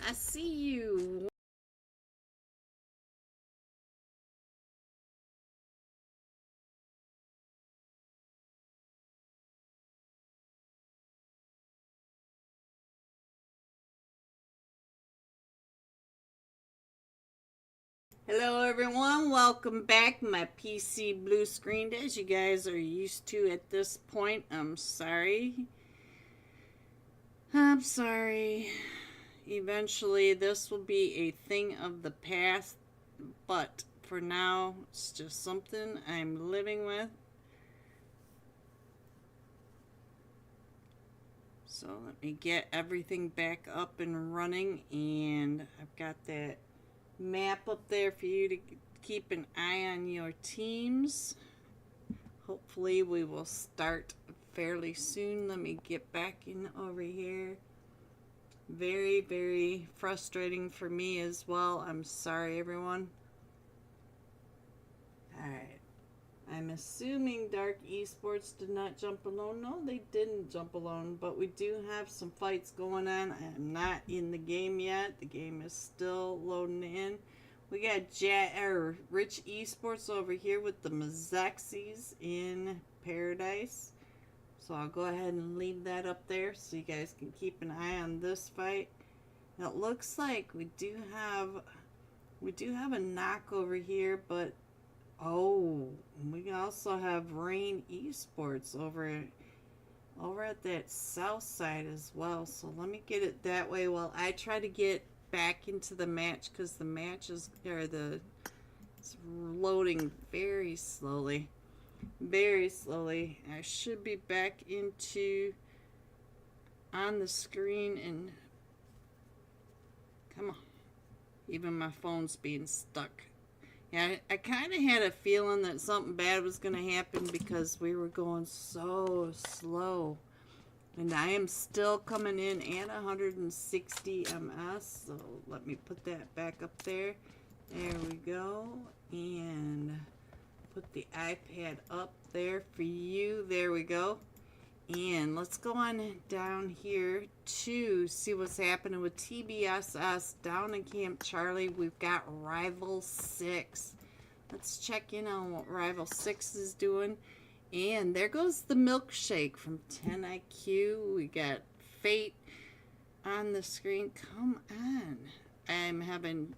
I see you. Hello, everyone. Welcome back. My PC blue screened as you guys are used to at this point. I'm sorry. I'm sorry. Eventually, this will be a thing of the past, but for now, it's just something I'm living with. So, let me get everything back up and running, and I've got that map up there for you to keep an eye on your teams. Hopefully we will start fairly soon. Let me get back in over here. Very frustrating for me as well. I'm sorry, everyone. Alright, I'm assuming Dark Esports did not jump alone. No, they didn't jump alone, but we do have some fights going on. I'm not in the game yet. The game is still loading in. We got Rich Esports over here with the Mazexis in Paradise. So I'll go ahead and leave that up there so you guys can keep an eye on this fight. It looks like we do have a knock over here, but oh, we also have Rain Esports over at that south side as well. So let me get it that way while I try to get back into the match, because the match is it's loading very slowly. I should be back into on the screen, and come on, even my phone's being stuck. Yeah, I kind of had a feeling that something bad was going to happen because we were going so slow. And I am still coming in at 160 ms, so let me put that back up there. There we go. And put the iPad up there for you. There we go. And let's go on down here to see what's happening with TBSS down in Camp Charlie. We've got Rival 6. Let's check in on what Rival 6 is doing. And there goes the milkshake from 10IQ. We got Fate on the screen. Come on. I'm having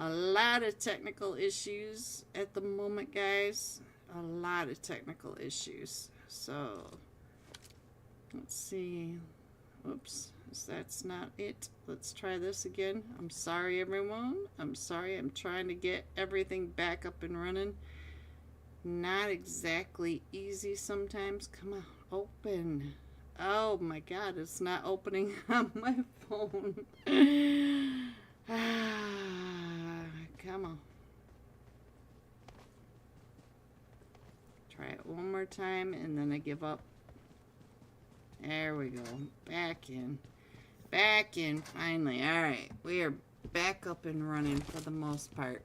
a lot of technical issues at the moment, guys. A lot of technical issues. So, let's see. Oops, that's not it. Let's try this again. I'm sorry, everyone. I'm sorry. I'm trying to get everything back up and running. Not exactly easy sometimes. Come on, open. Oh my god, it's not opening on my phone. Come on. Try it one more time and then I give up. There we go. Back in. Back in finally. Alright, we are back up and running for the most part.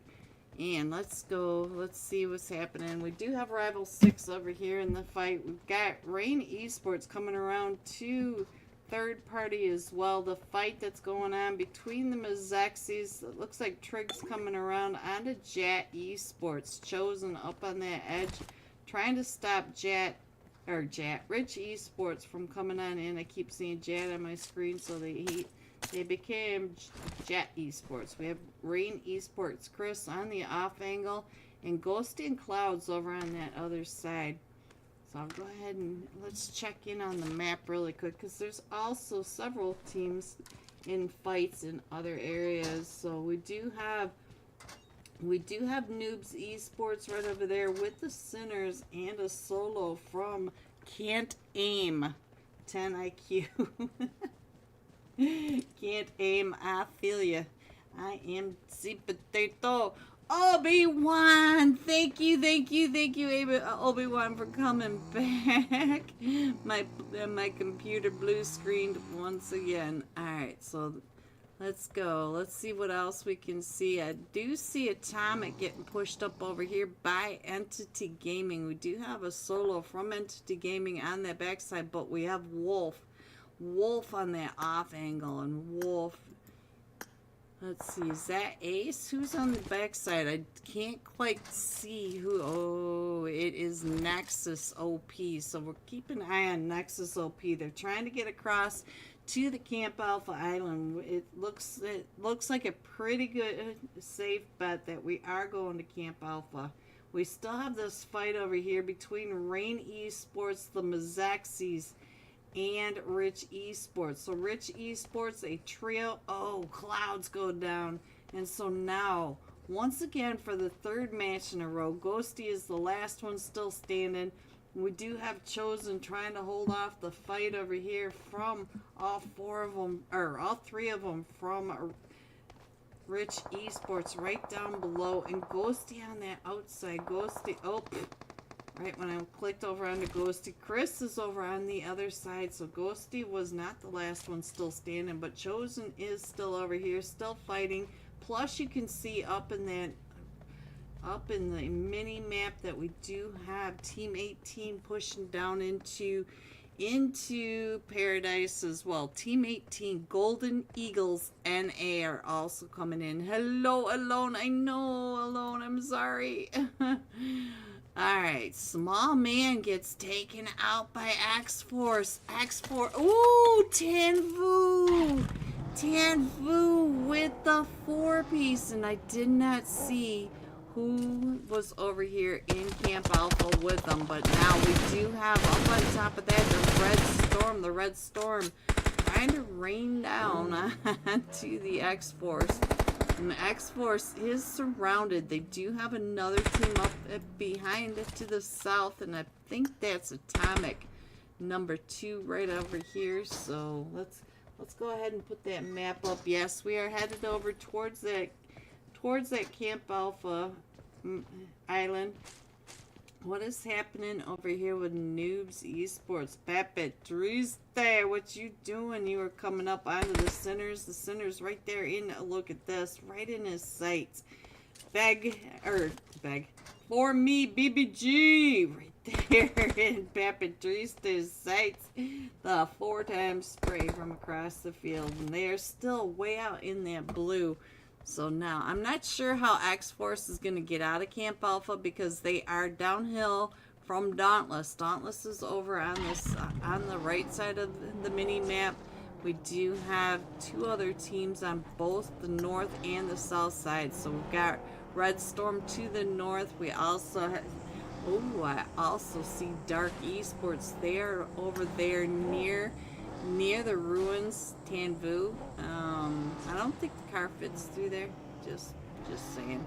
And let's go, let's see what's happening. We do have Rival 6 over here in the fight. We've got Rain Esports coming around to third party as well. The fight that's going on between the Mazexis. It looks like Trig's coming around onto Jat Esports. Chosen up on that edge. Trying to stop Rich Esports from coming on in. I keep seeing Jat on my screen, so they became Jet Esports. We have Rain Esports Chris on the off angle and Ghosting Clouds over on that other side. So I'll go ahead and let's check in on the map really quick, because there's also several teams in fights in other areas. So we do have Noobs Esports right over there with the Sinners and a solo from Can't Aim 10IQ. Can't aim, I feel ya. I am the potato. Obi-Wan! Thank you, Obi-Wan, for coming back. My computer blue screened once again. Alright, so let's go. Let's see what else we can see. I do see Atomic getting pushed up over here by Entity Gaming. We do have a solo from Entity Gaming on that backside, but we have Wolf on that off angle, and Wolf Let's see, is that Ace? Who's on the backside? I can't quite see who. Oh, it is Nexus OP. So we're keeping an eye on Nexus OP. They're trying to get across to the Camp Alpha Island. It looks like a pretty good safe bet that we are going to Camp Alpha. We still have this fight over here between Rain Esports, the Mazaxis, and Rich Esports. So Rich Esports, a trio. Oh, clouds go down. And so now, once again, for the third match in a row, Ghosty is the last one still standing. We do have Chosen trying to hold off the fight over here from all three of them from Rich Esports right down below. And Ghosty on that outside. Ghosty, oh, right when I clicked over onto Ghosty. Chris is over on the other side. So Ghosty was not the last one still standing, but Chosen is still over here, still fighting. Plus you can see up in the mini map that we do have Team 18 pushing down into Paradise as well. Team 18 Golden Eagles NA are also coming in. Hello, Alone. I know, Alone. I'm sorry. Alright, Small Man gets taken out by X-Force. X-Force. Ooh, Tanvu. Tanvu with the 4-piece. And I did not see who was over here in Camp Alpha with them, but now we do have up on top of that the Red Storm trying to rain down onto the X-Force. And the X-Force is surrounded. They do have another team up behind it to the south, and I think that's Atomic number 2 right over here. So let's go ahead and put that map up. Yes, we are headed over towards that Camp Alpha Island. What is happening over here with Noobs Esports? Papatru's there. What you doing? You are coming up onto the centers. The center's right there in. Look at this. Right in his sights. Beg. For me, BBG. Right there in Papatru's sights. The 4-time spray from across the field. And they are still way out in that blue. So now, I'm not sure how X-Force is going to get out of Camp Alpha because they are downhill from Dauntless. Dauntless is over on the right side of the mini-map. We do have 2 other teams on both the north and the south side. So we've got Red Storm to the north. We also have, oh, I also see Dark Esports. They are over there near the ruins, Tanvu. I don't think the car fits through there. Just saying.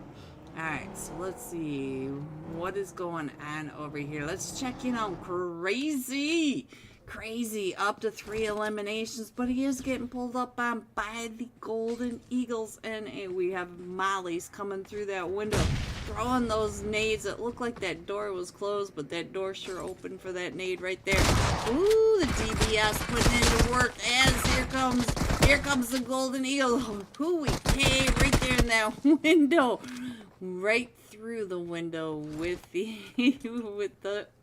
Alright, so let's see what is going on over here. Let's check in on Crazy. Crazy up to 3 eliminations, but he is getting pulled up on by the Golden Eagles, and we have Molly's coming through that window, throwing those nades. It looked like that door was closed, but that door sure opened for that nade right there. Ooh, the DBS putting into work as here comes the Golden Eagle. Who we came right there in that window, right through the window with the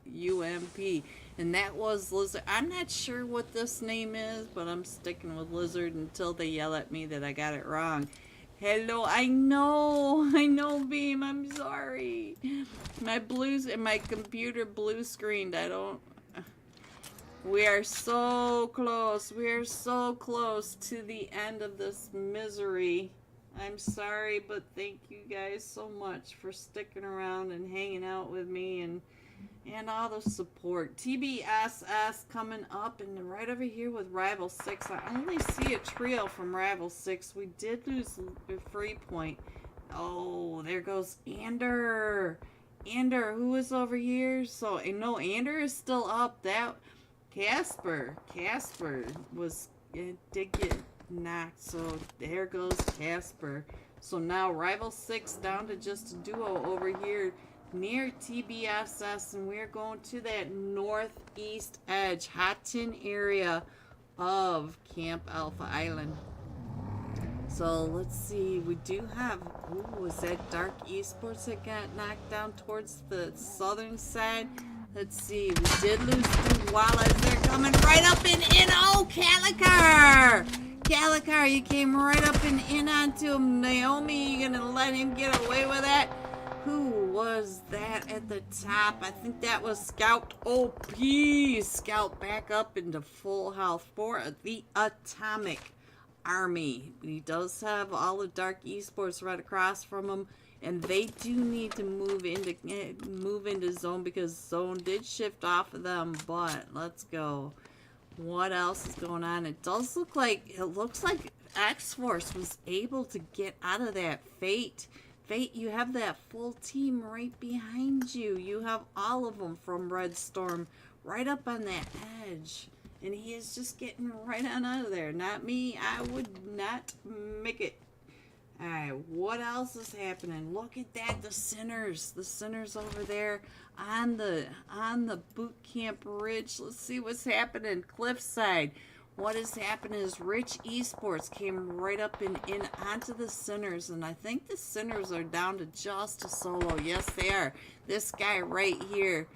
UMP. And that was Lizard. I'm not sure what this name is, but I'm sticking with Lizard until they yell at me that I got it wrong. Hello, I know, Beam, I'm sorry. My computer blue screened. We are so close. We are so close to the end of this misery. I'm sorry, but thank you guys so much for sticking around and hanging out with me and all the support. TBSS coming up, and right over here with Rival 6. I only see a trio from Rival 6. We did lose a free point. Oh, there goes Ander. Ander, who is over here? So, no, Ander is still up. That Casper did get knocked. So, there goes Casper. So, now Rival 6 down to just a duo over here near TBSS, and we're going to that northeast edge, Hot Tin area of Camp Alpha Island. So let's see, we do have, ooh, was that Dark Esports that got knocked down towards the southern side? Let's see, we did lose two Wallas. They're coming right up and in. Oh, Calicar! Galacar, you came right up and in onto him. Naomi, you gonna let him get away with that? Who was that at the top? I think that was Scout OP. Scout back up into full health for the Atomic Army. He does have all the Dark Esports right across from him, and they do need to move into zone because zone did shift off of them. But let's go. What else is going on? It looks like X-Force was able to get out of that Fate. Fate, you have that full team right behind you. You have all of them from Red Storm right up on that edge. And he is just getting right on out of there. Not me. I would not make it. Alright, what else is happening? Look at that. The Sinners. The Sinners over there on the boot camp ridge. Let's see what's happening. Cliffside. What is happening is Rich Esports came right up and in onto the Sinners, and I think the Sinners are down to just a solo. Yes, they are. This guy right here.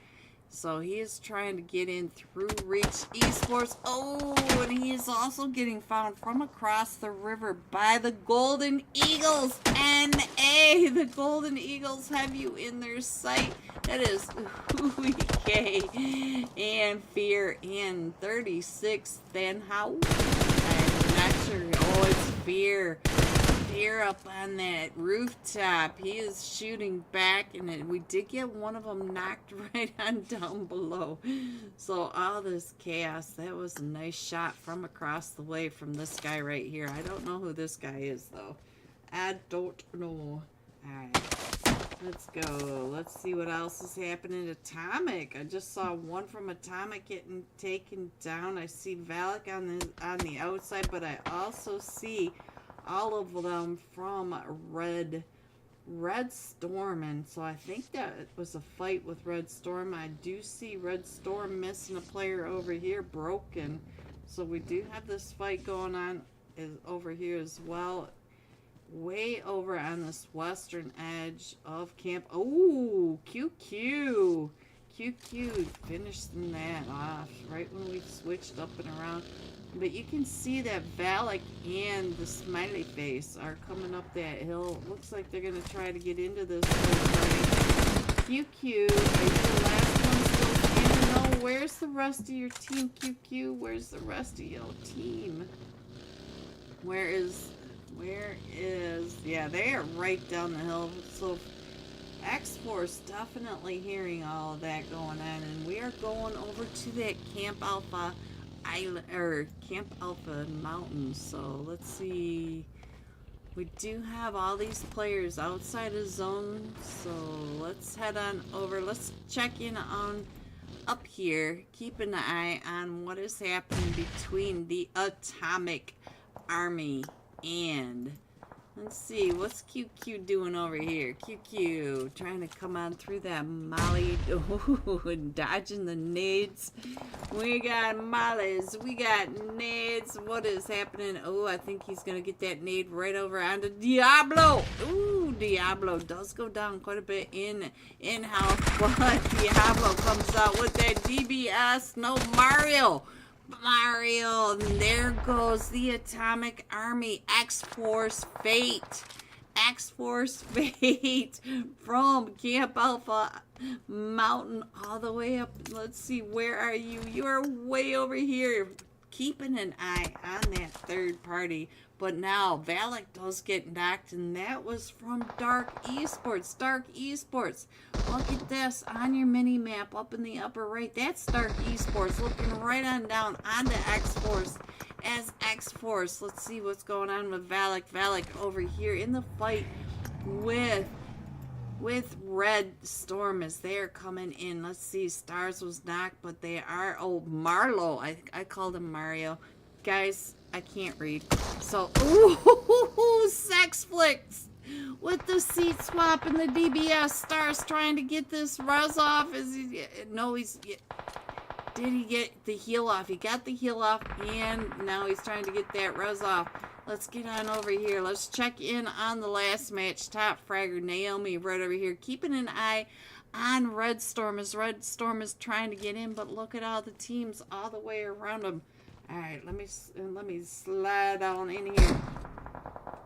So he is trying to get in through Rich Esports. Oh, and he is also getting found from across the river by the Golden Eagles. NA, the Golden Eagles have you in their sight. That is Huike and Fear in 36th. Then how? I'm not sure. Oh, it's Fear. Fear up on that rooftop. He is shooting back, and we did get one of them knocked right on down below. So all this chaos. That was a nice shot from across the way from this guy right here. I don't know who this guy is, though. I don't know. Alright. Let's go. Let's see what else is happening. Atomic. I just saw one from Atomic getting taken down. I see Valak on the outside, but I also see all of them from Red Storm, and so I think that it was a fight with Red Storm. I do see Red Storm missing a player over here, broken. So we do have this fight going on over here as well. Way over on this western edge of camp. Oh, QQ finished that off right when we switched up and around. But you can see that Valak and the Smiley Face are coming up that hill. Looks like they're going to try to get into this fight. QQ, are you the last one still standing? No, where's the rest of your team, QQ? Where's the rest of your team? Where is, yeah, they are right down the hill. So X-Force definitely hearing all of that going on. And we are going over to that Camp Alpha Island, or Camp Alpha Mountains. So let's see. We do have all these players outside of zone. So let's head on over. Let's check in on up here. Keep an eye on what is happening between the Atomic Army and, let's see, what's QQ doing over here? QQ trying to come on through that molly. Oh, dodging the nades. We got mollies. We got nades. What is happening? Oh, I think he's going to get that nade right over onto Diablo. Ooh, Diablo does go down quite a bit in health, but Diablo comes out with that DBS. No, Mario, and there goes the Atomic Army. X-Force Fate from Camp Alpha Mountain all the way up. Let's see, where are you? You are way over here, keeping an eye on that third party. But now Valak does get knocked, and that was from Dark Esports. Look at this on your mini map up in the upper right. That's Dark Esports looking right on down onto X-Force as X-Force. Let's see what's going on with Valak. Valak over here in the fight with Red Storm as they're coming in. Let's see, Stars was knocked, but they are, oh, Marlo. I called him Mario. Guys, I can't read. So, ooh, Sex Flicks with the seat swap and the DBS. Stars trying to get this res off. Did he get the heal off? He got the heal off, and now he's trying to get that res off. Let's get on over here. Let's check in on the last match. Top fragger Naomi right over here, keeping an eye on Red Storm as Red Storm is trying to get in, but look at all the teams all the way around him. All right, let me slide on in here.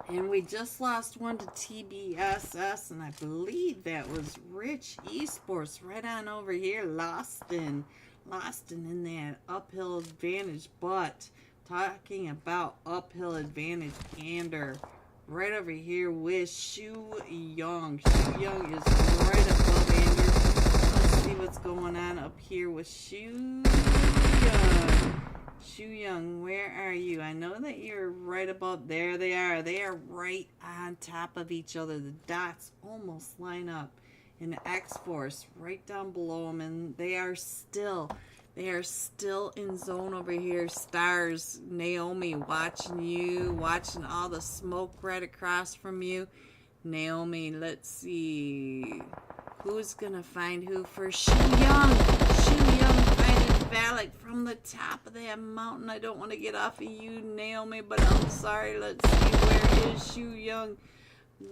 And we just lost one to TBSS, and I believe that was Rich Esports right on over here. Lost in that uphill advantage. But talking about uphill advantage, Ander right over here with Shu Young. Shu Young is right above Ander. Let's see what's going on up here with Shu Young. Shu Young, where are you? I know that you're right above. There they are. They are right on top of each other. The dots almost line up. And the X-Force right down below them. And they are still in zone over here. Stars, Naomi, watching you. Watching all the smoke right across from you. Naomi, let's see. Who's going to find who first? Shu Young. Shu Young finding Valak from the top of that mountain. I don't want to get off of you, Naomi, but I'm sorry. Let's see. Where is Shu Young?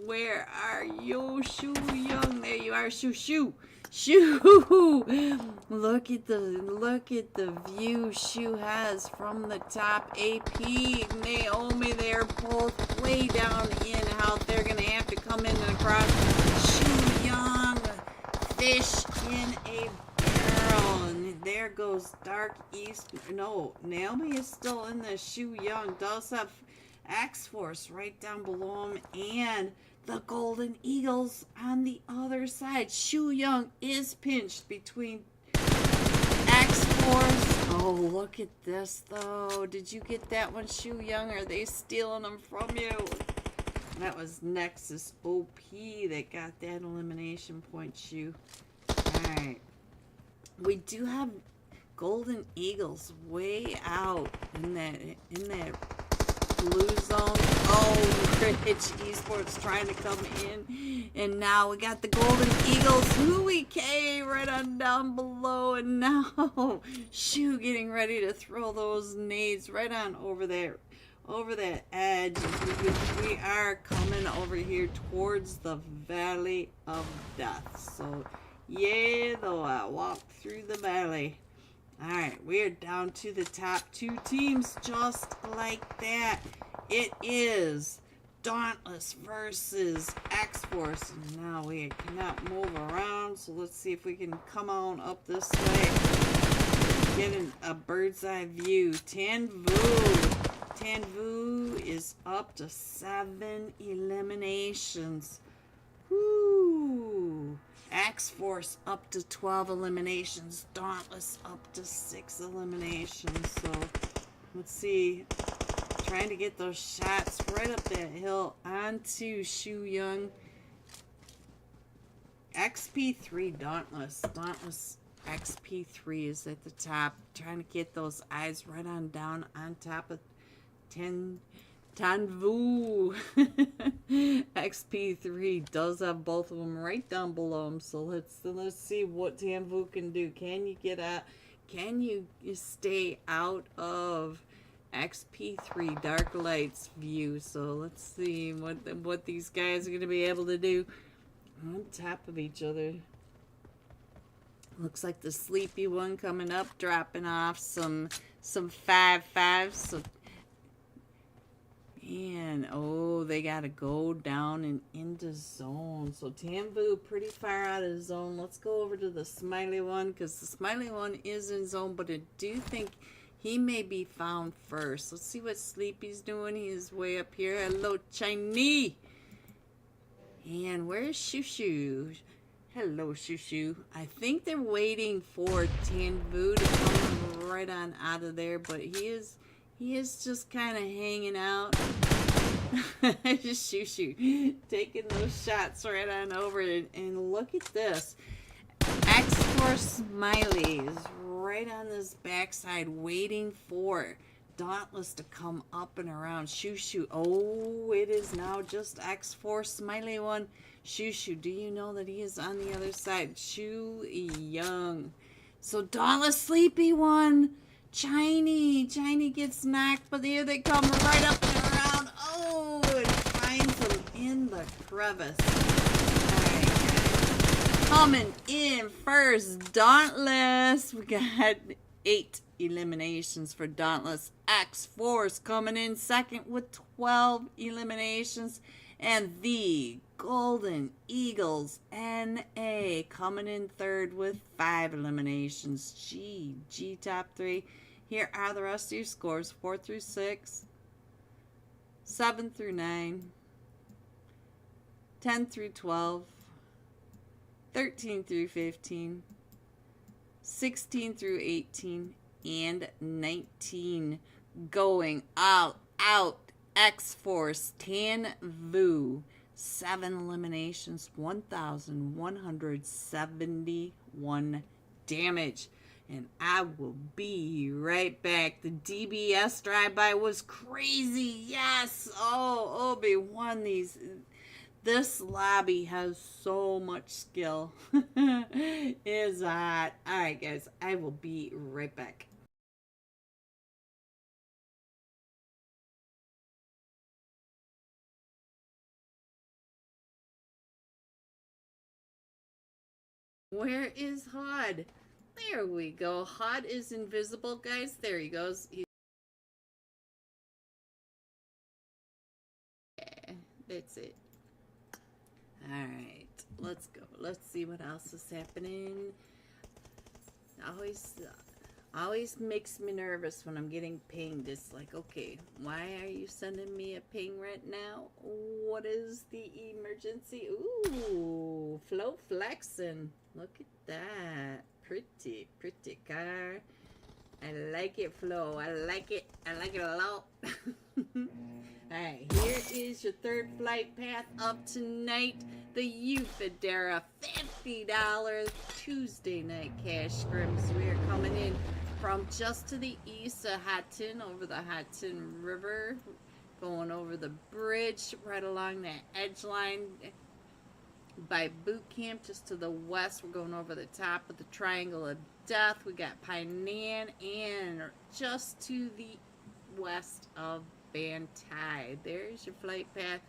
Where are you, Shu Young? There you are, Shu. Look at the view Shu has from the top. AP, Naomi, they're both way down in out. They're gonna have to come in and across. Shu Young, fish in a barrel. And there goes Dark East. No, Naomi is still in the Shu Young. Does have X-Force right down below him, and the Golden Eagles on the other side. Shu Young is pinched between X-Force. Oh, look at this, though. Did you get that one, Shu Young? Are they stealing them from you? That was Nexus OP that got that elimination point, Shu. Alright. We do have Golden Eagles way out in that blue zone. Oh, Rich Esports trying to come in. And now we got the Golden Eagles. Hui K right on down below. And now Shu getting ready to throw those nades right on over there. Over that edge. We are coming over here towards the Valley of Death. So, yeah, though I walked through the valley. Alright, we're down to the top two teams just like that. It is Dauntless versus X-Force. Now we cannot move around, so let's see if we can come on up this way. Get a bird's eye view. Tanvu is up to 7 eliminations. Woo! X-Force up to 12 eliminations. Dauntless up to 6 eliminations. So, let's see. Trying to get those shots right up that hill onto Shu Young. XP3 Dauntless. Dauntless XP3 is at the top. Trying to get those eyes right on down on top of Tanvu. XP3 does have both of them right down below him. So let's see what Tanvu can do. Can you get out? Can you stay out of XP3 Dark Light's view? So let's see what these guys are going to be able to do on top of each other. Looks like the sleepy one coming up, dropping off some 5-5s. So, and oh, they gotta go down and into zone. So Tanvu pretty far out of zone. Let's go over to the smiley one, because the smiley one is in zone, but I do think he may be found first. Let's see what Sleepy's doing. He's way up here. Hello, Chinese. And where's Shushu? Hello, Shushu. I think they're waiting for Tanvu to come right on out of there, but he is just kind of hanging out. Shushu taking those shots right on over. And look at this. X-Force Smiley is right on this backside waiting for Dauntless to come up and around. Shushu. Oh, it is now just X-Force Smiley one. Shushu, do you know that he is on the other side? Shu Young. So Dauntless Sleepy one. Chiny gets knocked, but here they come right up and around. Oh, it finds him in the crevice. Alright, coming in first, Dauntless. We got 8 eliminations for Dauntless. X-Force coming in second with 12 eliminations. And the Golden Eagles NA coming in third with 5 eliminations. G top 3. Here are the rest of your scores. 4 through 6. 7 through 9. 10 through 12. 13 through 15. 16 through 18. And 19. Going all out. X-Force, Tan Vu, 7 eliminations, 1,171 damage. And I will be right back. The DBS drive-by was crazy. Yes. Oh, Obi-Wan, this lobby has so much skill. Is hot. All right, guys. I will be right back. Where is Hod? There we go. Hod is invisible, guys. There he goes. Yeah, that's it. Alright, let's go. Let's see what else is happening. Always makes me nervous when I'm getting pinged. It's like, okay, why are you sending me a ping right now? What is the emergency? Ooh, Flo flexing. Look at that. Pretty car. I like it, Flo. I like it. I like it a lot. Alright, here is your third flight path up tonight. The Euphaedra $50 Tuesday night cash scrims. We are coming in from just to the east of Hatton, over the Hatton River, going over the bridge right along that edge line by boot camp. Just to the west, we're going over the top of the Triangle of Death. We got Painan, and just to the west of Bantai. There's your flight path.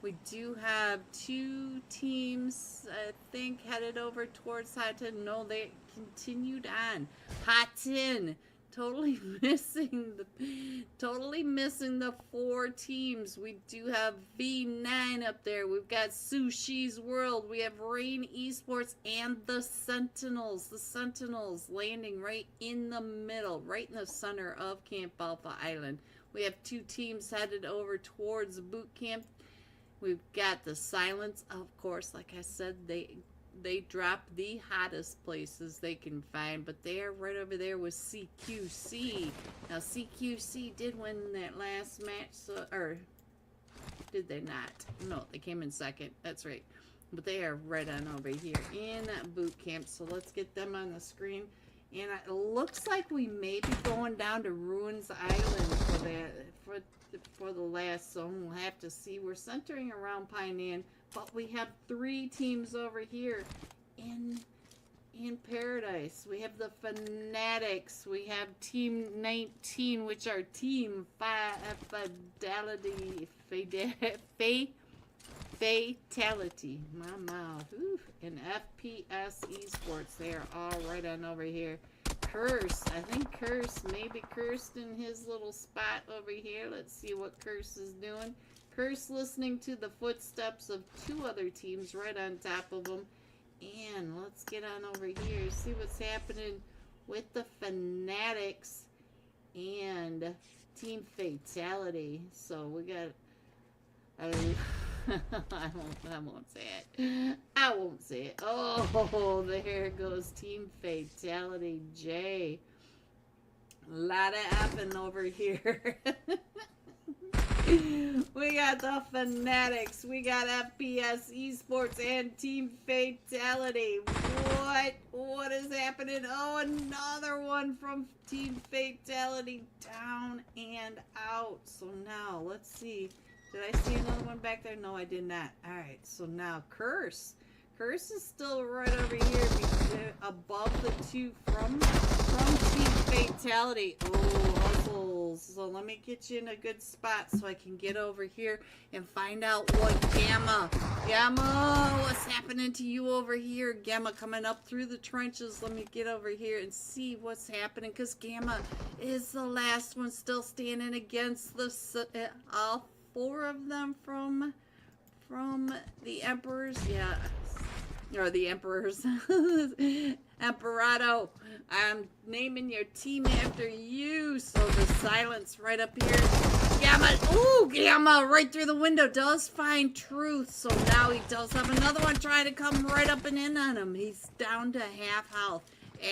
We do have 2 teams, I think, headed over towards Hatton. No, they continued on. Hatton, totally missing the 4 teams. We do have V9 up there. We've got Sushi's World. We have Rain Esports and the Sentinels. The Sentinels landing right in the middle, right in the center of Camp Alpha Island. We have 2 teams headed over towards boot camp. We've got the Silence, of course. Like I said, they drop the hottest places they can find, but they are right over there with CQC. Now, CQC did win that last match, so, or did they not? No, they came in second. That's right. But they are right on over here in boot camp. So let's get them on the screen. And it looks like we may be going down to Ruins Island for that, for the last, so we'll have to see. We're centering around Painan, but we have 3 teams over here in Paradise. We have the Fanatics. We have Team 19, which are Team Fatality. My mouth. Ooh. And FPS Esports. They are all right on over here. Curse. I think Curse. Maybe Cursed in his little spot over here. Let's see what Curse is doing. Curse listening to the footsteps of 2 other teams right on top of them. And let's get on over here. See what's happening with the Fanatics and Team Fatality. So we got... I won't say it. I won't say it. Oh, there goes Team Fatality J. A lot of effing over here. We got the Fanatics. We got FPS Esports and Team Fatality. What is happening? Oh, another one from Team Fatality down and out. So now, let's see. Did I see another one back there? No, I did not. Alright, so now Curse. Curse is still right over here above the 2 from Team Fatality. Oh, battles. So let me get you in a good spot so I can get over here and find out what Gamma, what's happening to you over here? Gamma coming up through the trenches. Let me get over here and see what's happening, because Gamma is the last one still standing against the all four of them from the Emperors. Yeah. Or the Emperors. Emperado. I'm naming your team after you. So the silence right up here. Gamma. Ooh, Gamma right through the window does find Truth. So now he does have another one trying to come right up and in on him. He's down to half health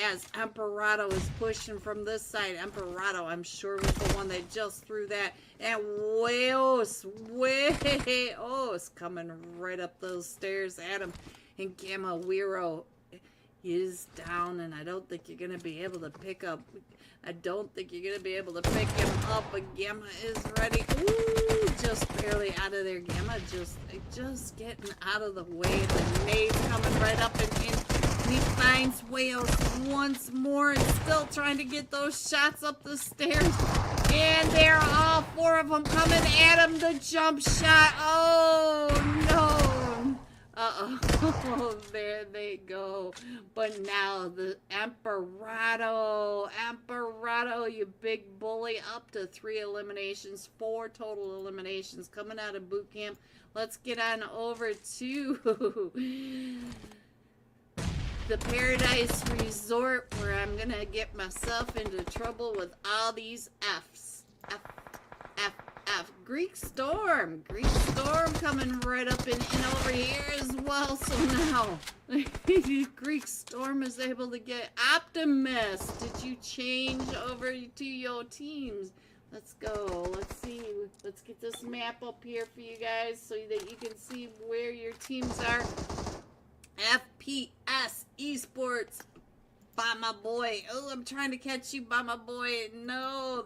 as Emperado is pushing from this side. Emperado, I'm sure, was the one that just threw that. And Weos coming right up those stairs at him. And Gamma Wiro is down, and I don't think you're going to be able to pick up. I don't think you're going to be able to pick him up, but Gamma is ready. Ooh, just barely out of there. Gamma just getting out of the way. The nade's coming right up and in. He finds Wales once more and still trying to get those shots up the stairs. And they're all four of them coming at him. The jump shot. Oh, no. Uh-oh, there they go. But now the Emperado, you big bully, up to 3 eliminations, 4 total eliminations coming out of boot camp. Let's get on over to the Paradise Resort, where I'm going to get myself into trouble with all these Fs. F. Greek Storm coming right up and over here as well. So now Greek Storm is able to get Optimist. Did you change over to your teams? Let's go. Let's see. Let's get this map up here for you guys so that you can see where your teams are. FPS Esports by my boy. Oh, I'm trying to catch you by my boy. No,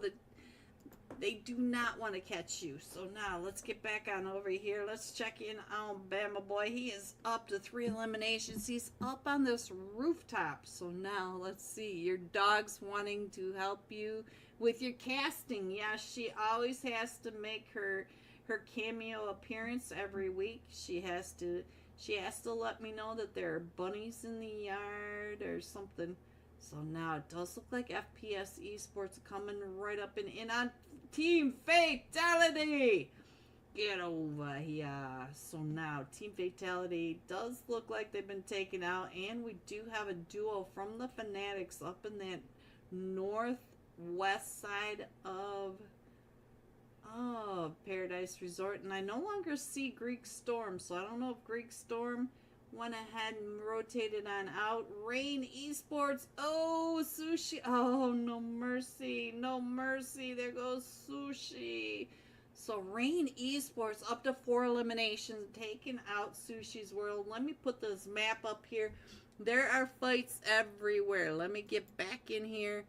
they do not want to catch you. So now let's get back on over here. Let's check in on Bama Boy. He is up to 3 eliminations. He's up on this rooftop. So now let's see. Your dog's wanting to help you with your casting. Yeah, she always has to make her cameo appearance every week. She has to let me know that there are bunnies in the yard or something. So now it does look like FPS Esports coming right up and in on Team Fatality. Get over here. So now Team Fatality does look like they've been taken out, and we do have a duo from the Fanatics up in that northwest side of Paradise Resort. And I no longer see Greek Storm, so I don't know if Greek Storm went ahead and rotated on out. Rain Esports. Oh, Sushi. Oh, no mercy. No mercy. There goes Sushi. So Rain Esports up to 4 eliminations, taking out Sushi's World. Let me put this map up here. There are fights everywhere. Let me get back in here.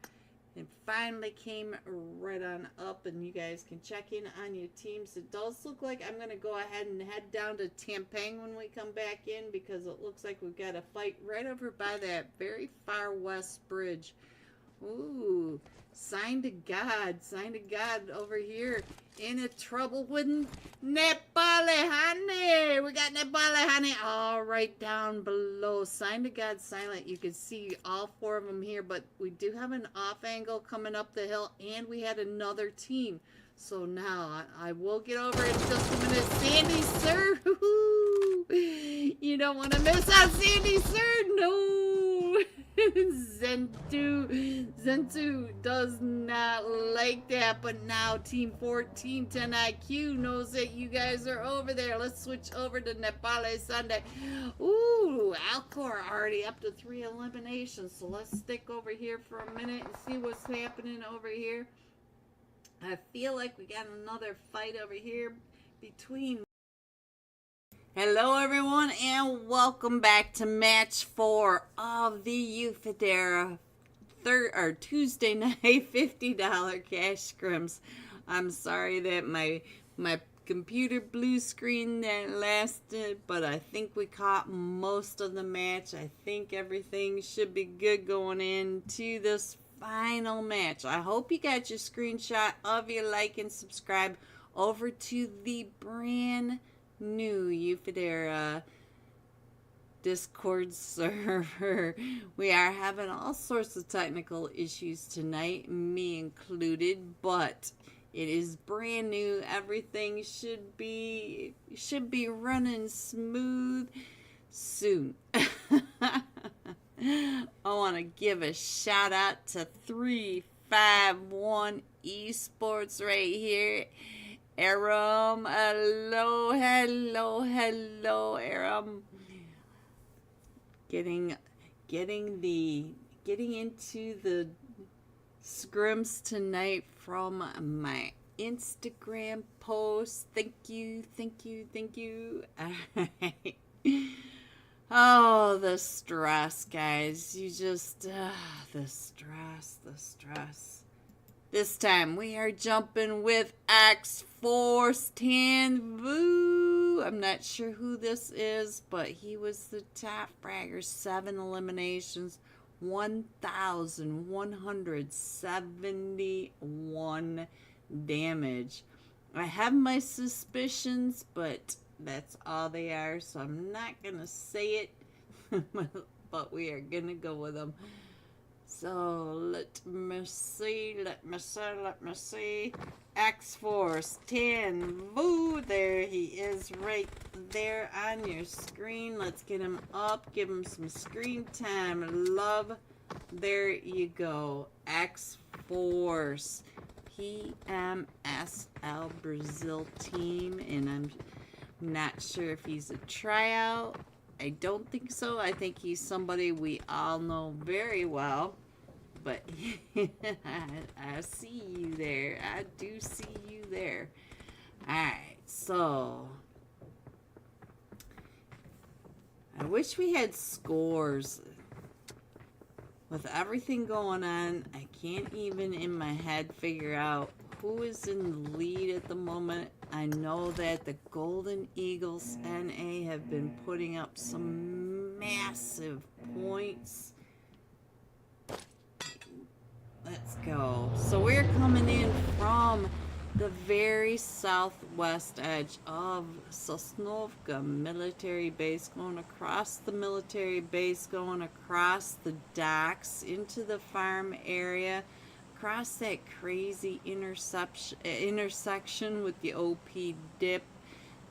It finally came right on up, and you guys can check in on your teams. It does look like I'm going to go ahead and head down to Tampang when we come back in, because it looks like we've got a fight right over by that very far west bridge. Ooh, Sign to God over here in a trouble with Nepale Honey. We got Nepale Honey all right down below. Sign to God silent. You can see all 4 of them here, but we do have an off angle coming up the hill, and we had another team. So now I will get over in just a minute. Sandy Sir. You don't want to miss out, Sandy Sir. No. Zentu does not like that, but now Team 1410 IQ knows that you guys are over there. Let's switch over to Nepale Sunday. Ooh, Alcor already up to 3 eliminations, so let's stick over here for a minute and see what's happening over here. I feel like we got another fight over here between... Hello everyone, and welcome back to match 4 of the Euphaedra Tuesday night $50 cash scrims. I'm sorry that my computer blue screen that lasted, but I think we caught most of the match. I think everything should be good going into this final match. I hope you got your screenshot of your like and subscribe over to the brand new Euphaedra Discord server. We are having all sorts of technical issues tonight, me included, but it is brand new. Everything should be running smooth soon. I want to give a shout out to 351 Esports right here. Aram, hello, Aram. Getting into the scrims tonight from my Instagram post. Thank you. All right. Oh, the stress, guys. You just the stress. This time we are jumping with X-Force Tanvu. I'm not sure who this is, but he was the top fragger. 7 eliminations, 1,171 damage. I have my suspicions, but that's all they are, so I'm not going to say it, but we are going to go with them. So, let me see. X-Force Tanvu. There he is right there on your screen. Let's get him up. Give him some screen time. Love. There you go. X-Force. PMSL Brazil team. And I'm not sure if he's a tryout. I don't think so. I think he's somebody we all know very well. But I see you there. I do see you there. Alright, so I wish we had scores. With everything going on, I can't even in my head figure out who is in the lead at the moment. I know that the Golden Eagles NA have been putting up some massive points. Let's go. So we're coming in from the very southwest edge of Sosnovka military base, going across the military base, going across the docks into the farm area, across that crazy intersection with the OP dip,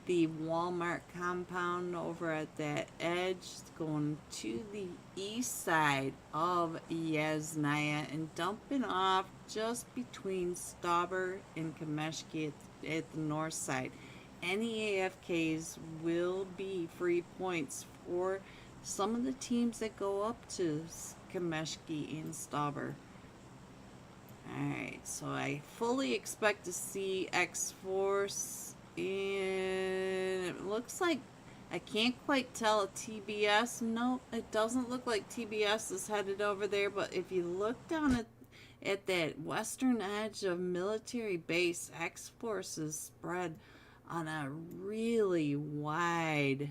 the Walmart compound over at that edge, going to the east side of Yasnaya and dumping off just between Stauber and Kameshki at the north side. Any AFKs will be free points for some of the teams that go up to Kameshki and Stauber. Alright, so I fully expect to see X-Force. And it looks like I can't quite tell a TBS. No, it doesn't look like TBS is headed over there. But if you look down at that western edge of military base, X-Force is spread on a really wide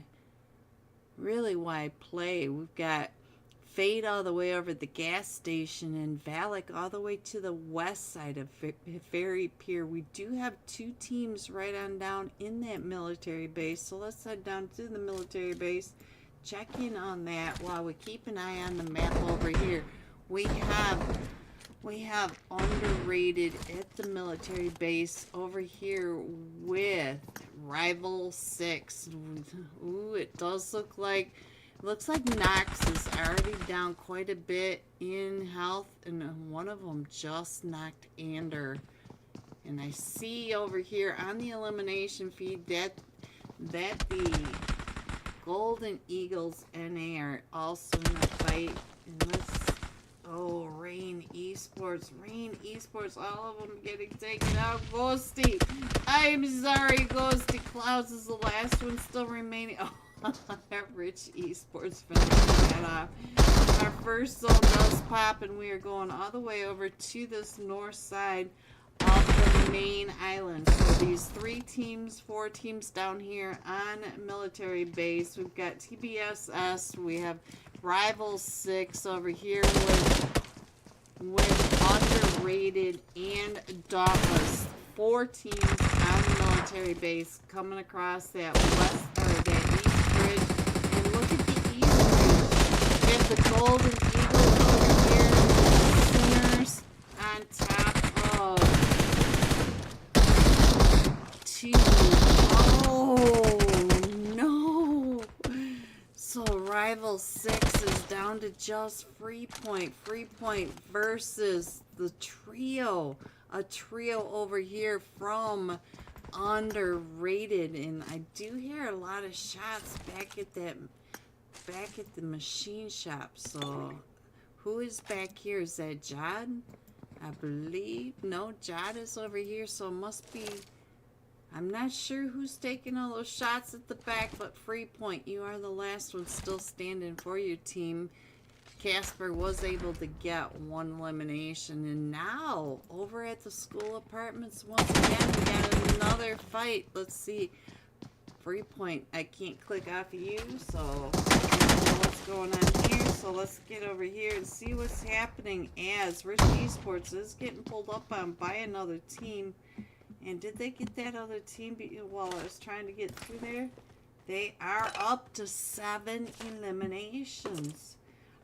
play. We've got Fade all the way over the gas station and Valak all the way to the west side of Ferry Pier. We do have 2 teams right on down in that military base. So let's head down to the military base, check in on that while we keep an eye on the map over here. We have underrated at the military base over here with Rival 6. Ooh, it does look like Nox is already down quite a bit in health, and one of them just knocked Ander. And I see over here on the elimination feed that the Golden Eagles NA are also in the fight. And Rain Esports, all of them getting taken out. Ghosty, I'm sorry, Ghosty. Clouds is the last one still remaining. Oh. Rich Esports finishing that off. Our first zone does pop, and we are going all the way over to this north side of the main island. So these 4 teams down here on military base. We've got TBSS. We have Rival 6 over here with underrated and dauntless. 4 teams on the military base coming across that west or that east bridge. And look at the east bridge. We have the Golden Eagles over here. Sinners on top of 2. Oh no! So rival 6 is down to just Free Point. Free Point versus the trio. A trio over here from underrated, and I do hear a lot of shots back at the machine shop. So who is back here? Is that Jod? I believe. No, Jod is over here, so it must be. I'm not sure who's taking all those shots at the back, but Free Point, you are the last one still standing for your team. Casper was able to get 1 elimination, and now over at the school apartments once again we got another fight. Let's see. Free Point, I can't click off of you, so I don't know what's going on here. So let's get over here and see what's happening as Rich Esports is getting pulled up on by another team. And did they get that other team while I was trying to get through there? They are up to 7 eliminations.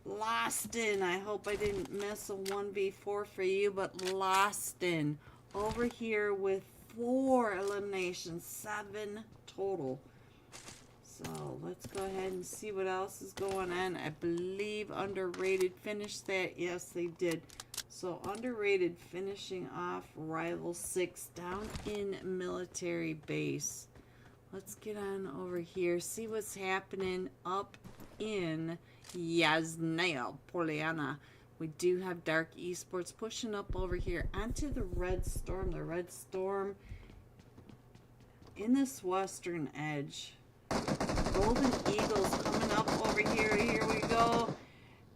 Lostin, I hope I didn't miss a 1v4 for you, but Lostin over here with 4 eliminations, 7 total. So let's go ahead and see what else is going on. I believe underrated finished that. Yes, they did. So underrated finishing off rival 6 down in military base. Let's get on over here, see what's happening up in Yasnaya, Poliana. We do have Dark Esports pushing up over here onto the Red Storm. The Red Storm in this western edge. Golden Eagles coming up over here. Here we go.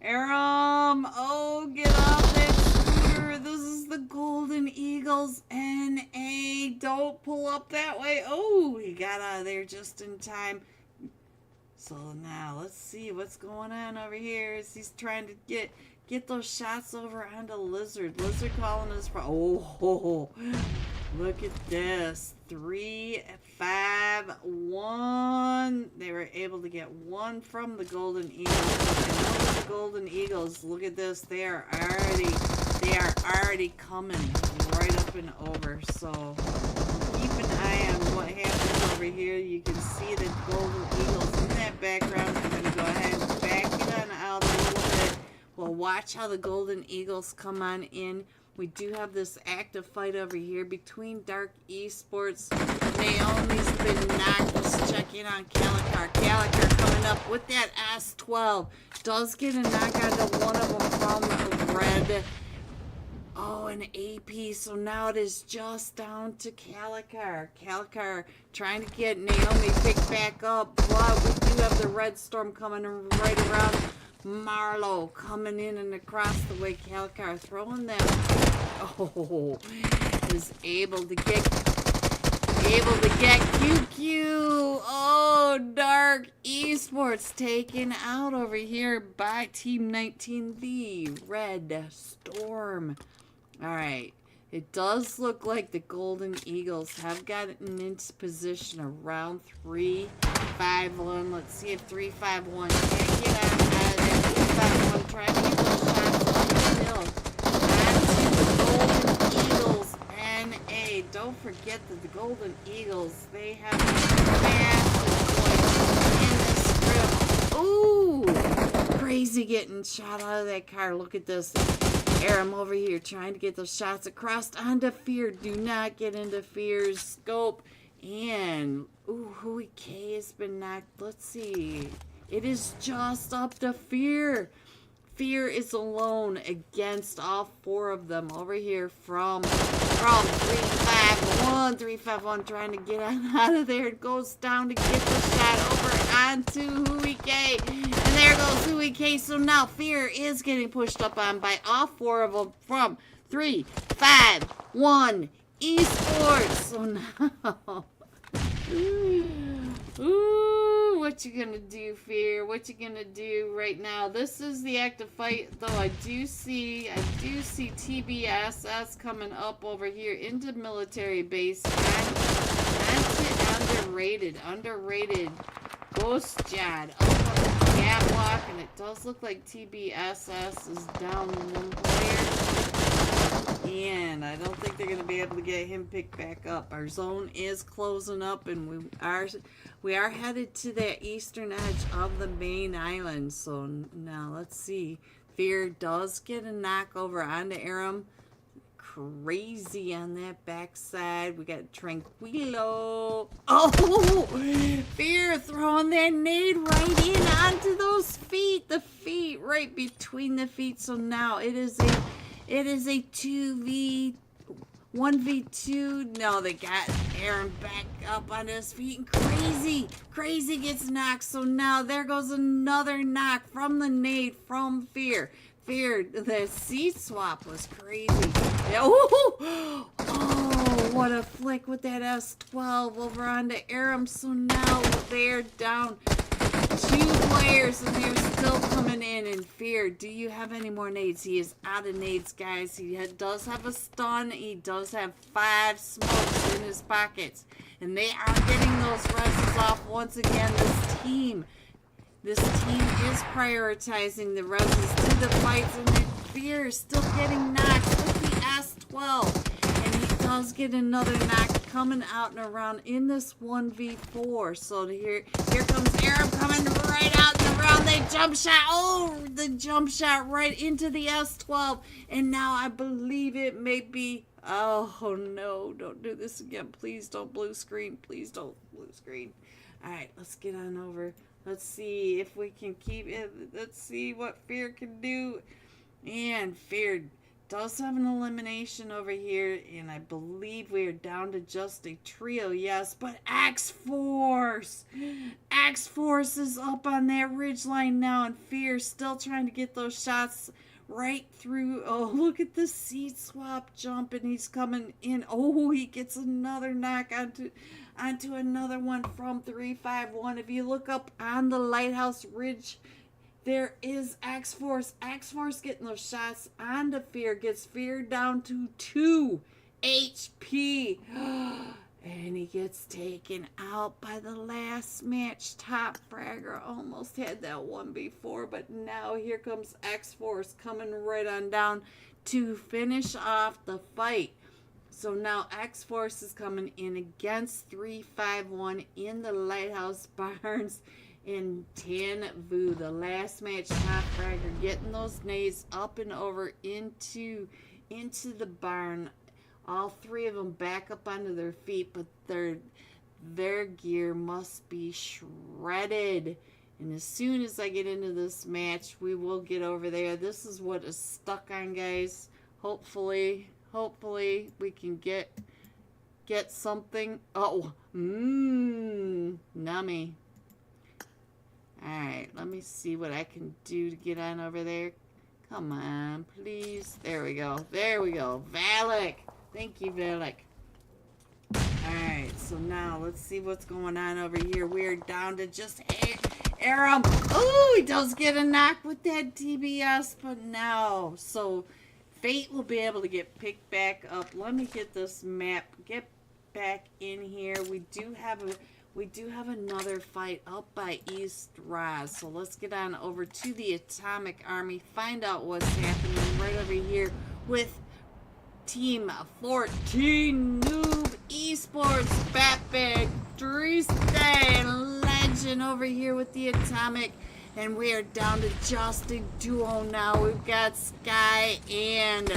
Aram, oh, get off that scooter. This is the Golden Eagles NA. Don't pull up that way. Oh, he got out of there just in time. So now let's see what's going on over here. As he's trying to get those shots over onto Lizard. Lizard calling us for. Oh, look at this. 3, 5, 1. They were able to get 1 from the Golden Eagles. And the Golden Eagles, look at this. They are already coming right up and over. So keep an eye on what happens over here. You can see the Golden Eagles in that background. I'm going to go ahead and back it on out a little bit. Well, watch how the Golden Eagles come on in. We do have this active fight over here between Dark Esports. Naomi's been knocked. Let's check in on Calicar. Calicar coming up with that S12. Does get a knock onto one of them from Red. Oh, an AP. So now it is just down to Calicar. Calicar trying to get Naomi picked back up. But we do have the Red Storm coming right around. Marlowe coming in and across the way. Calicar throwing them. Oh, is able to get QQ. Oh, Dark Esports taken out over here by Team 19, the Red Storm. All right. It does look like the Golden Eagles have gotten into position around 3-5-1. Let's see if 3-5-1 can't get out of that. 3-5-1 trying to get those shots on the hill. Onto the Golden Eagles NA. Don't forget that the Golden Eagles, they have massive points in this script. Ooh! Crazy getting shot out of that car. Look at this. Aram over here trying to get those shots across onto Fear. Do not get into Fear's scope. And, ooh, Hui K has been knocked. Let's see. It is just up to Fear. Fear is alone against all 4 of them over here from 3-5-1. 3-5-1 trying to get out of there. It goes down to get the shot over onto Hui K. And there goes Hui K. So now Fear is getting pushed up on by all 4 of them from 3-5-1 Esports. So now, ooh, what you gonna do, Fear? What you gonna do right now? This is the active fight, though. I do see TBSS coming up over here into military base. Underrated. Ghost Jad up on the catwalk, and it does look like TBSS is down one player. And I don't think they're going to be able to get him picked back up. Our zone is closing up, and we are headed to that eastern edge of the main island. So now let's see. Fear does get a knock over onto Aram. Crazy on that backside. We got Tranquilo. Oh, Fear throwing that nade right in onto those feet. The feet right between the feet. So now it is a 1v2. No, they got Aaron back up on his feet, and Crazy gets knocked. So now there goes another knock from the nade from Fear. The seat swap was crazy. Oh, what a flick with that S12 over onto Aram. So now they're down 2 players, and they're still coming in. And Fear, do you have any more nades? He is out of nades, guys. He does have a stun. He does have 5 smokes in his pockets. And they are getting those reses off once again. This team is prioritizing the reses to the fights, and Fear is still getting knocks with the S12. And he does get another knock coming out and around in this 1v4. So here comes Arab coming right out and around. They jump shot. Oh, the jump shot right into the S12. And now I believe it may be... Oh, no. Don't do this again. Please don't blue screen. Please don't blue screen. All right, let's get on over. Let's see if we can keep it. Let's see what Fear can do. And Fear does have an elimination over here. And I believe we are down to just a trio. Yes, but X-Force. X-Force is up on that ridgeline now. And Fear still trying to get those shots right through. Oh, look at the seat swap jump. And he's coming in. Oh, he gets another knock onto another one from 351. If you look up on the lighthouse ridge, there is X-Force. X-Force getting those shots onto Fear. Gets Fear down to 2 HP. And he gets taken out by the last match. Top fragger almost had that one before, but now here comes X-Force coming right on down to finish off the fight. So now X-Force is coming in against 351 in the Lighthouse Barns in Tanvu. The last match, top fragger getting those nades up and over into the barn. All 3 of them back up onto their feet, but their gear must be shredded. And as soon as I get into this match, we will get over there. This is what is stuck on, guys. Hopefully we can get something. Oh, nummy. Alright, let me see what I can do to get on over there. Come on, please. There we go. Valak. Thank you, Valak. Alright, so now let's see what's going on over here. We're down to just Aram. Oh, he does get a knock with that DBS, but now, so Fate will be able to get picked back up. Let me get this map, get back in here. We do have another fight up by East Raz. So let's get on over to the Atomic Army, find out what's happening right over here with Team 14 Noob Esports. Fatbag Driste Legend over here with the Atomic. And we are down to just a duo now. We've got Sky and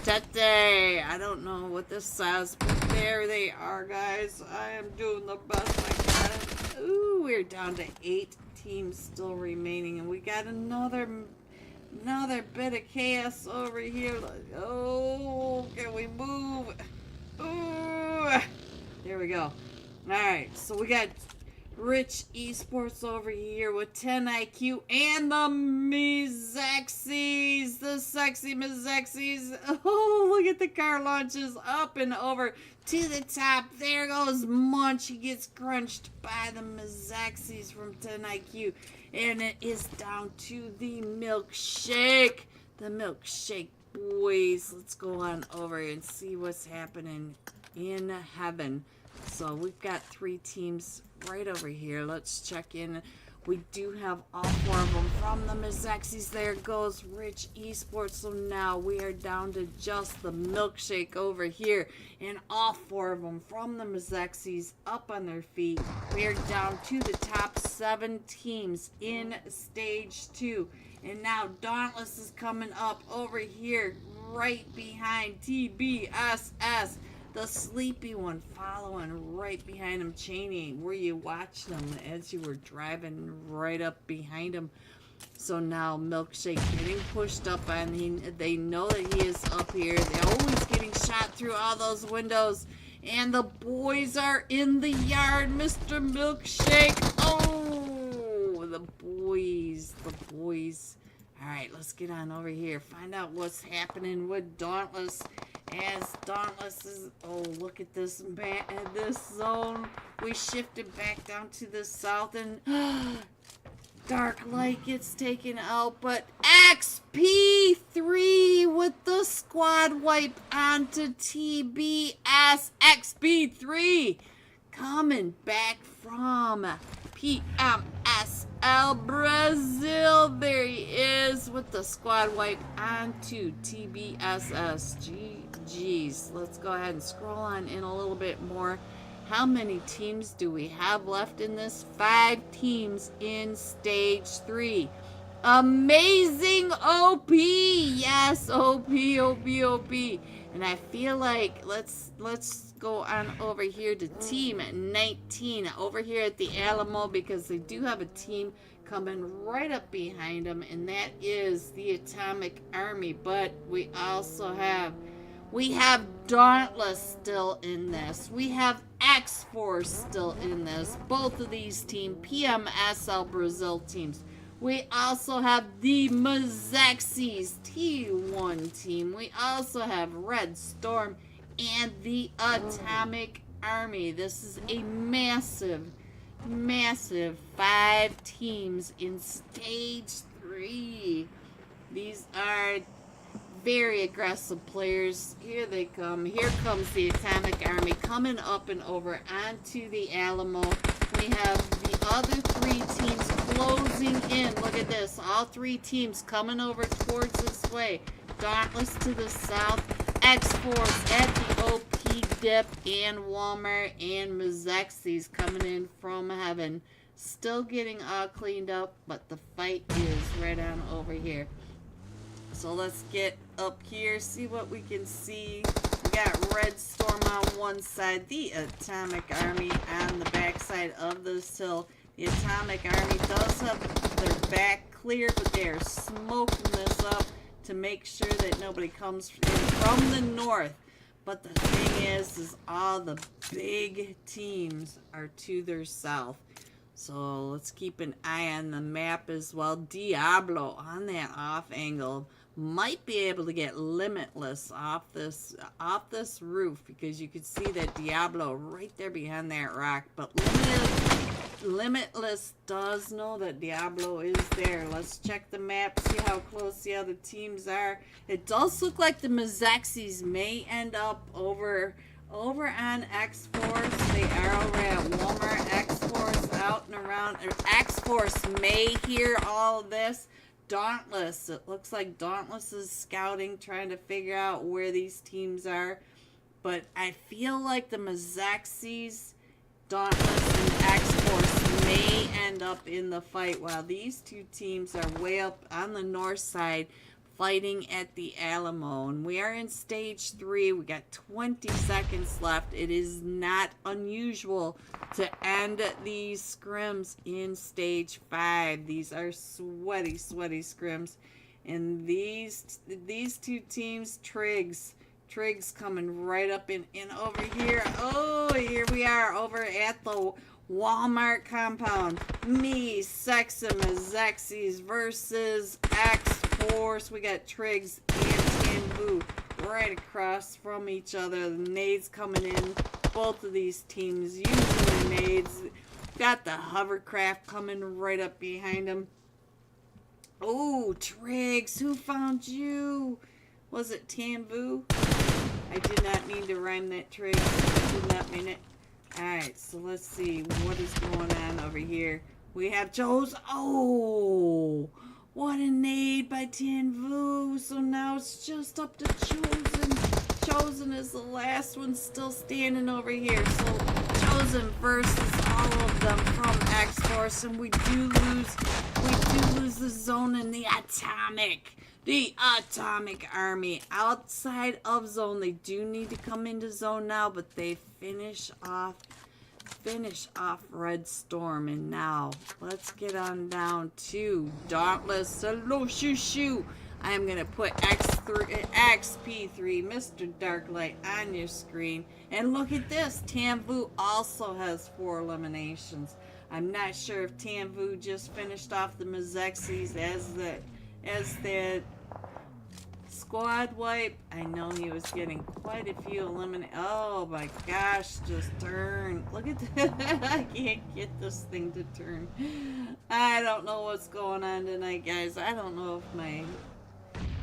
Tete. I don't know what this says, but there they are, guys. I am doing the best I can. Ooh, we're down to 8 teams still remaining. And we got another bit of chaos over here. Oh, can we move? Ooh, there we go. Alright, so we got Rich Esports over here with 10 IQ and the Mizexis, the sexy Mizexis. Oh, look at the car launches up and over to the top. There goes Munch. He gets crunched by the Mizexis from 10 IQ. And it is down to the Milkshake. The Milkshake boys. Let's go on over and see what's happening in heaven. So we've got 3 teams right over here. Let's check in. We do have all 4 of them from the Mizexis. There goes Rich Esports. So now we are down to just the Milkshake over here. And all 4 of them from the Mizexis up on their feet. We are down to the top 7 teams in stage 2. And now Dauntless is coming up over here right behind TBSS. The sleepy one following right behind him. Cheney, were you watching him as you were driving right up behind him? So now Milkshake getting pushed up, and they know that he is up here. They're always getting shot through all those windows. And the boys are in the yard, Mr. Milkshake. Oh, the boys. All right, let's get on over here. Find out what's happening with Dauntless. As Dauntless is, oh, look at this zone. We shifted back down to the south, and Dark Light gets taken out, but XP3 with the squad wipe onto TBS. XP3 coming back from PMSL Brazil. There he is with the squad wipe onto TBSS. Geez, let's go ahead and scroll on in a little bit more. How many teams do we have left in this? 5 teams in stage 3. Amazing OP. Yes, OP. And I feel like let's go on over here to team 19 over here at the Alamo, because they do have a team coming right up behind them, and that is the Atomic Army. But we also have Dauntless still in this. We have X-Force still in this. Both of these teams, PMSL Brazil teams. We also have the Mizexis T1 team. We also have Red Storm and the Atomic Army. This is a massive 5 teams in stage 3. These are very aggressive players. Here they come. Here comes the Atomic Army coming up and over onto the Alamo. We have the other 3 teams closing in. Look at this. All 3 teams coming over towards this way. Dauntless to the south. X-Force at the OP dip. And Walmart and Mizexis coming in from heaven. Still getting all cleaned up, but the fight is right on over here. So let's get up here, see what we can see. We got Red Storm on one side, the Atomic Army on the back side of this hill. The Atomic Army does have their back clear, but they are smoking this up to make sure that nobody comes in from the north. But the thing is all the big teams are to their south. So let's keep an eye on the map as well. Diablo on that off angle might be able to get Limitless off this roof, because you can see that Diablo right there behind that rock. But Limitless does know that Diablo is there. Let's check the map, see how close the other teams are. It does look like the Mizexis may end up over on X-Force. They are over at Walmart. X-Force out and around. X-Force may hear all of this. Dauntless. It looks like Dauntless is scouting, trying to figure out where these teams are. But I feel like the Mizexis, Dauntless, and X-Force may end up in the fight, while these 2 teams are way up on the north side fighting at the Alamo. And we are in stage 3. We got 20 seconds left. It is not unusual to end these scrims in stage 5. These are sweaty scrims. And these 2 teams, Triggs coming right up in over here. Oh, here we are over at the Walmart compound. Me, Sexum, Xexes versus X-Force. We got Triggs and Tanvu right across from each other. The nades coming in. Both of these teams using the nades. Got the hovercraft coming right up behind them. Oh, Triggs, who found you? Was it Tanvu? I did not mean to rhyme that, Triggs. I did not mean it. Alright, so let's see what is going on over here. We have Joe's. Oh, what a nade by Tanvu. So now it's just up to Chosen. Chosen is the last one still standing over here. So Chosen versus all of them from X-Force. And we do lose the zone in the Atomic Army. Outside of zone, they do need to come into zone now, but they finish off Red Storm. And now let's get on down to Dauntless. Hello, shoo. I am gonna put XP3 Mr. Darklight on your screen, and look at this. Tanvu also has 4 eliminations. I'm not sure if Tanvu just finished off the Mizexes as that squad wipe. I know he was getting quite a few eliminated. Oh my gosh, just turn. Look at that. I can't get this thing to turn. I don't know what's going on tonight, guys. I don't know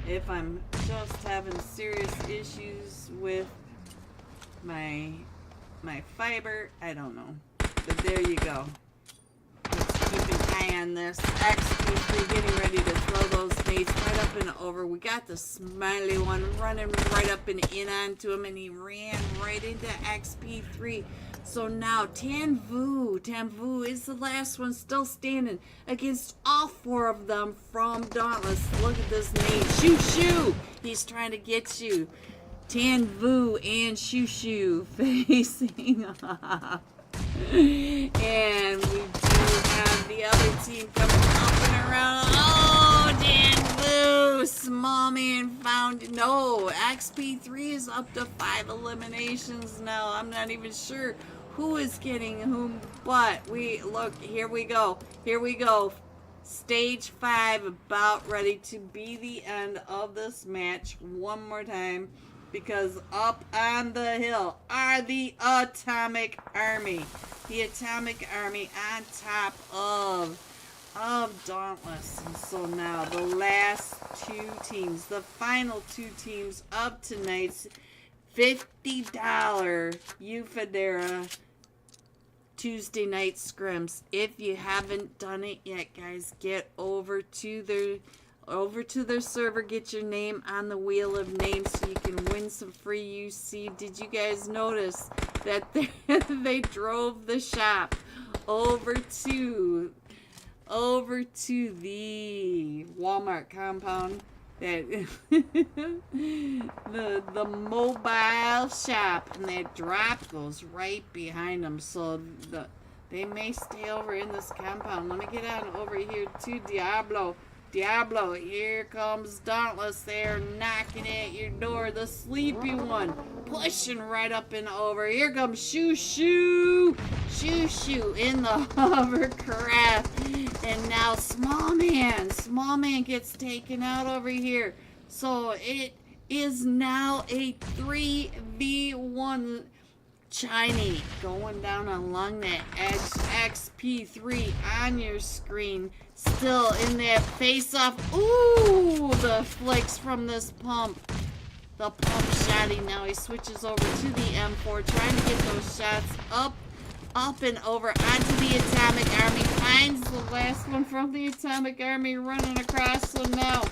if I'm just having serious issues with my fiber. I don't know. But there you go. Let's keep an eye on this. XP3 getting ready to throw those nades right up and over. We got the smiley one running right up and in onto him, and he ran right into XP3. So now Tanvu is the last one still standing against all 4 of them from Dauntless. Look at this nade. Shoo. He's trying to get you. Tanvu and Shoo facing off. And we do have the other team coming up and around. Oh, Tanvu! Small man found. No, XP3 is up to 5 eliminations now. I'm not even sure who is getting whom, but look, here we go. Stage 5 about ready to be the end of this match one more time, because up on the hill are the Atomic Army. The Atomic Army on top of Dauntless. And so now the last 2 teams, the final 2 teams of tonight's $50 Euphaedra Tuesday night scrims. If you haven't done it yet, guys, get over to their server, get your name on the wheel of names so you can win some free UC. Did you guys notice that they drove the shop over to the Walmart compound? That the mobile shop, and that drop goes right behind them, so they may stay over in this compound. Let me get on over here to Diablo. Here comes Dauntless. They're knocking at your door. The sleepy one pushing right up and over. Here comes Shoo in the hovercraft. And now Small Man gets taken out over here. So it is now a 3v1 Chinese going down along that edge. XP3 on your screen. Still in that face-off. Ooh, the flicks from this pump. The pump shotty. Now he switches over to the M4, trying to get those shots up and over onto the Atomic Army. Finds the last one from the Atomic Army running across. So now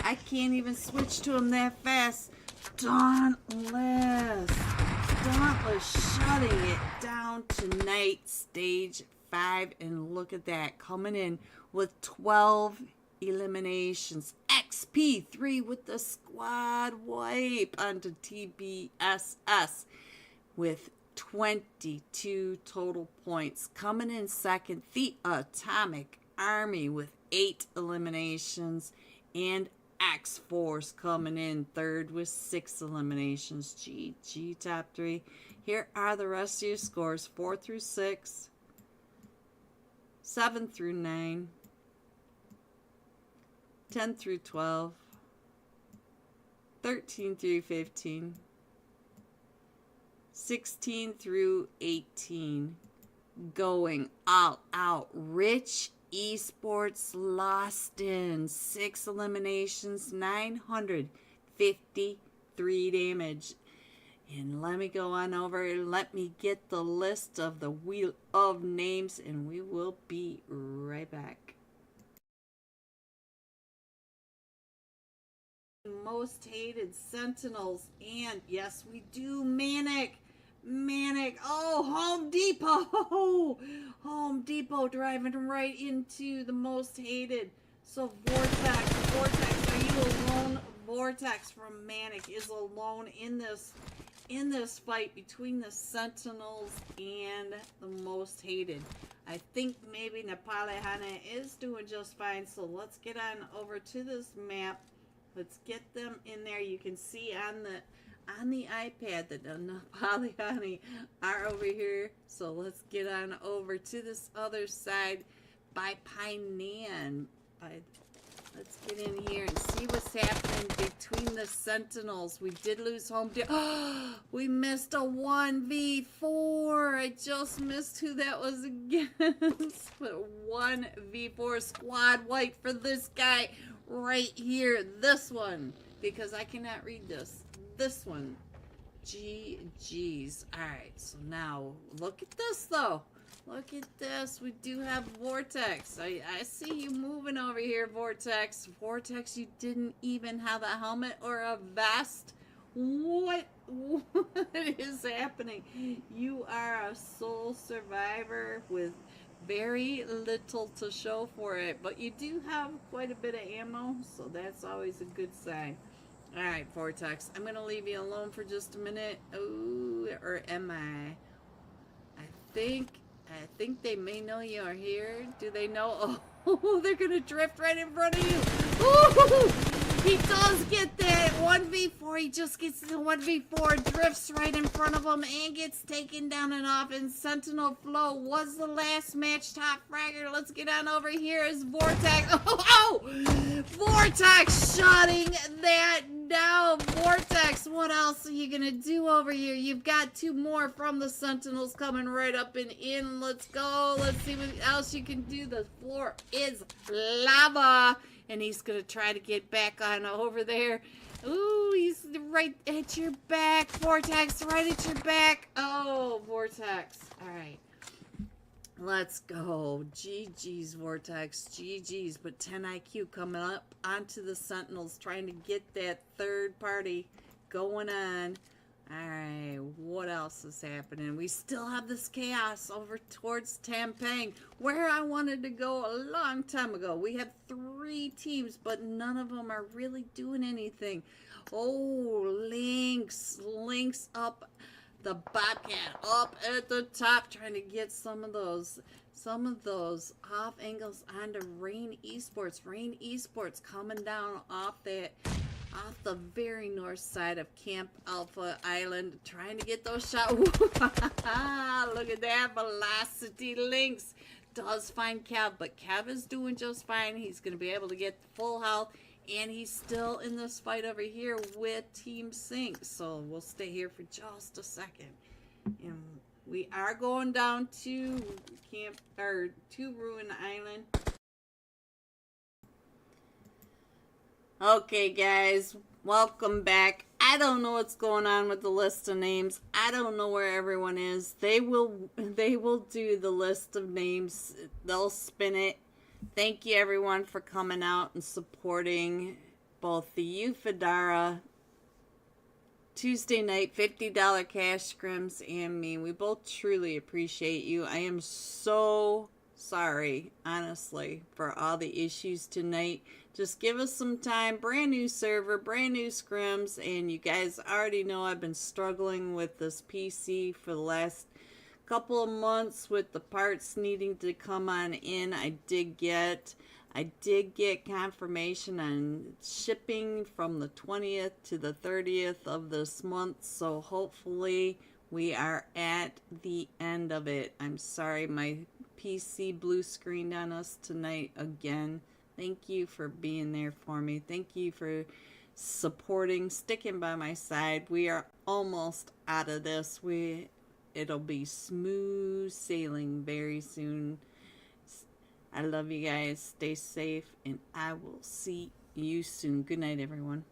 I can't even switch to him that fast. Dauntless shutting it down tonight. Stage 5, and look at that, coming in with 12 eliminations. XP3 with the squad wipe onto TBSS with 22 total points. Coming in second, the Atomic Army with 8 eliminations, and X-Force coming in third with 6 eliminations. GG, top 3. Here are the rest of your scores. 4 through 6. 7 through 9. 10 through 12. 13 through 15. 16 through 18. Going all out. Rich Esports lost in 6 eliminations, 953 damage. And let me go on over. Let me get the list of the wheel of names, and we will be right back. Most hated Sentinels, and yes, we do Manic. Oh, Home Depot driving right into the most hated. So Vortex, are you alone? Vortex from Manic is alone in this fight between the Sentinels and the most hated. I think maybe Napalehana is doing just fine, so let's get on over to this map. Let's get them in there. You can see on the iPad that the Napalehana are over here. So let's get on over to this other side by Painan. Let's get in here and see what's happening between the Sentinels. We did lose home. We missed a 1v4. I just missed who that was against. But 1v4 squad wipe for this guy right here. This one. Because I cannot read this. This one. GG's. Alright, so now look at this though. Look at this. We do have Vortex. I see you moving over here, Vortex. Vortex, you didn't even have a helmet or a vest. What is happening? You are a sole survivor with very little to show for it. But you do have quite a bit of ammo, so that's always a good sign. Alright, Vortex. I'm going to leave you alone for just a minute. Oh, or am I? I think they may know you are here. Do they know? Oh, they're going to drift right in front of you. Ooh, he does get that 1v4. He just gets the 1v4, drifts right in front of him, and gets taken down and off. And Sentinel Flow was the last match top fragger. Let's get on over here as Vortex. Oh! Vortex shutting that down. Vortex, what else are you going to do over here? You've got 2 more from the Sentinels coming right up and in. Let's go. Let's see what else you can do. The floor is lava. And he's going to try to get back on over there. Ooh, he's right at your back. Vortex, right at your back. Oh, Vortex. All right. Let's go. GG's, Vortex. GG's. But 10 IQ coming up onto the Sentinels, trying to get that third party going on. Alright, what else is happening? We still have this chaos over towards Tampang, where I wanted to go a long time ago. We have 3 teams, but none of them are really doing anything. Oh, Lynx up the Bobcat, up at the top, trying to get some of those off angles onto Rain Esports. Rain Esports coming down off the very north side of Camp Alpha Island, trying to get those shots. Look at that velocity. Lynx does find Kev, but Kev is doing just fine. He's going to be able to get full health, and he's still in this fight over here with Team Sync. So we'll stay here for just a second. And we are going down to Ruin Island. Okay, guys, welcome back. I don't know what's going on with the list of names. I don't know where everyone is. They will do the list of names. They'll spin it. Thank you, everyone, for coming out and supporting both the Euphaedra Tuesday night $50 cash scrims and me. We both truly appreciate you. I am so sorry, honestly, for all the issues tonight. Just give us some time. Brand new server, brand new scrims, and you guys already know I've been struggling with this PC for the last couple of months with the parts needing to come on in. I did get I did get confirmation on shipping from the 20th to the 30th of this month, so hopefully we are at the end of it. I'm sorry my PC blue screened on us tonight again. Thank you for being there for me. Thank you for supporting, sticking by my side. We are almost out of this. It'll be smooth sailing very soon. I love you guys. Stay safe, and I will see you soon. Good night, everyone.